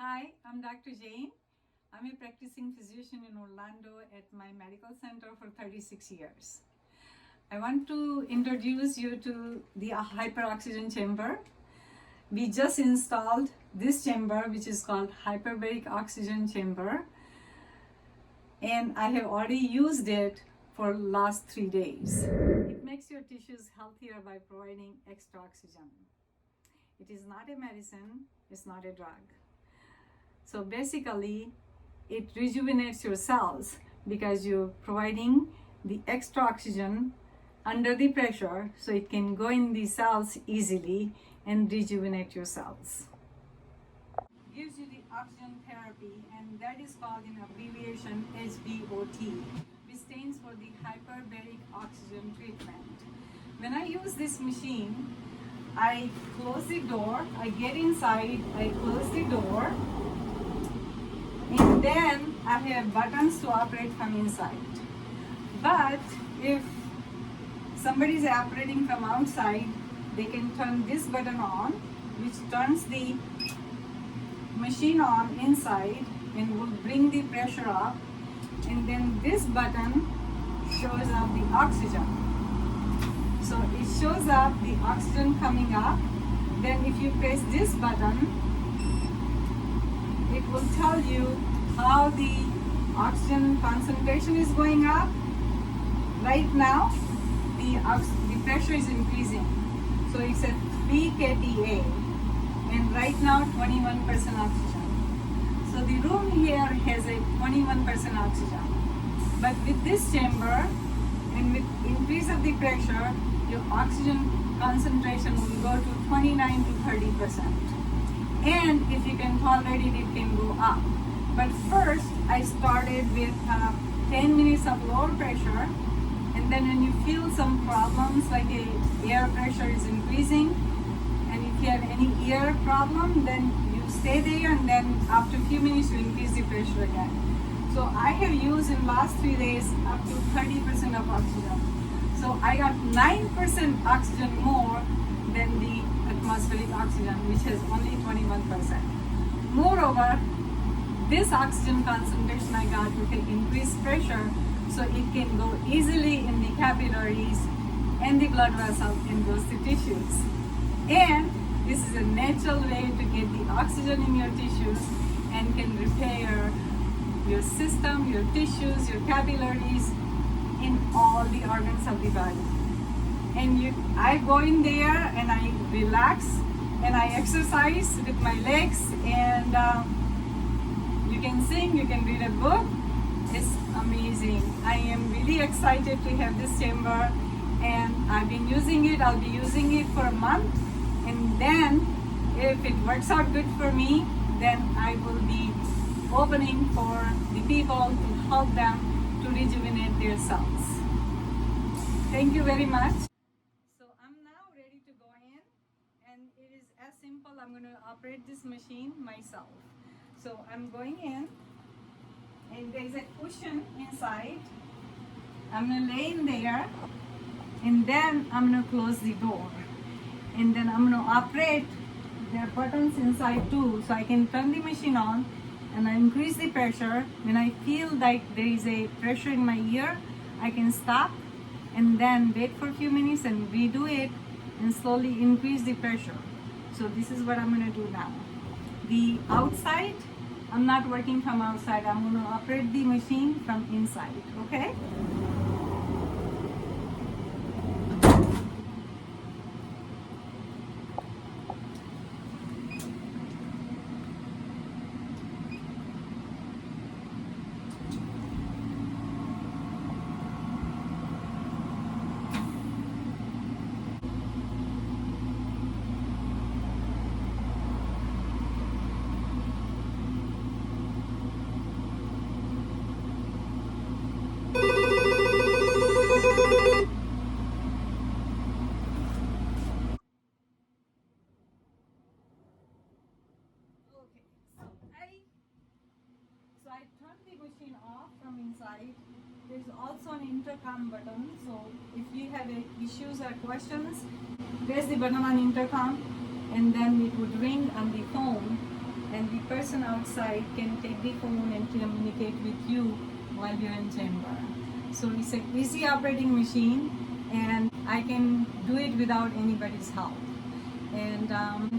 Hi, I'm Dr. Jain. I'm a practicing physician in Orlando at my medical center for 36 years. I want to introduce you to the Hyperbaric Oxygen Chamber. We just installed this chamber, which is called Hyperbaric Oxygen Chamber, and I have already used it for last 3 days. It makes your tissues healthier by providing extra oxygen. It is not a medicine, it's not a drug. So basically, it rejuvenates your cells because you're providing the extra oxygen under the pressure so it can go in the cells easily and rejuvenate your cells. Gives you the oxygen therapy, and that is called in abbreviation HBOT, which stands for the Hyperbaric Oxygen Treatment. When I use this machine, I close the door, I get inside, I close the door, and then I have buttons to operate from inside. But if somebody is operating from outside, they can turn this button on, which turns the machine on inside and will bring the pressure up, and then this button shows up the oxygen. So it shows up the oxygen coming up. Then if you press this button, it will tell you how the oxygen concentration is going up. Right now, the pressure is increasing. So it's at 3 kPa, and right now 21% oxygen. So the room here has a 21% oxygen. But with this chamber, and with increase of the pressure, your oxygen concentration will go to 29 to 30%. And if you can tolerate it, it can go up. But first, I started with 10 minutes of lower pressure, and then when you feel some problems like air pressure is increasing, and if you have any ear problem, then you stay there, and then after a few minutes you increase the pressure again. So I have used in last 3 days up to 30% of oxygen. So I got 9% oxygen more than the atmospheric oxygen, which has only 21%. Moreover, this oxygen concentration I got with the increased pressure, so it can go easily in the capillaries and the blood vessels and goes to tissues. And this is a natural way to get the oxygen in your tissues and can repair your system, your tissues, your capillaries, in all the organs of the body. And I go in there and I relax and I exercise with my legs, and you can sing, you can read a book. It's amazing. I am really excited to have this chamber, and I've been using it. I'll be using it for a month, and then if it works out good for me, then I will be opening for the people to help them to rejuvenate their cells. Thank you very much. So I'm now ready to go in, and it is as simple. I'm going to operate this machine myself. So I'm going in, and there's a cushion inside. I'm going to lay in there, and then I'm going to close the door, and then I'm going to operate. There are buttons inside too, so I can turn the machine on and I increase the pressure. When I feel like there is a pressure in my ear, I can stop and then wait for a few minutes and redo it and slowly increase the pressure. So this is what I'm going to do now. The outside, I'm not working from outside. I'm going to operate the machine from inside, okay? So I turned the machine off from inside. There's also an intercom button, so if you have issues or questions, press the button on intercom, and then it would ring on the phone, and the person outside can take the phone and communicate with you while you're in chamber. So it's an easy operating machine, and I can do it without anybody's help. And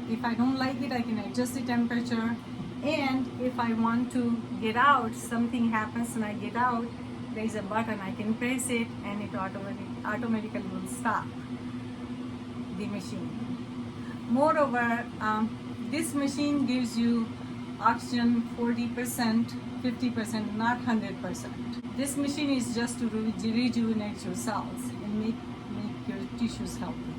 if I don't like it, I can adjust the temperature. And if I want to get out, something happens and I get out, there is a button, I can press it and it automatically will stop the machine. Moreover, this machine gives you oxygen 40%, 50%, not 100%. This machine is just to rejuvenate your cells and make your tissues healthy.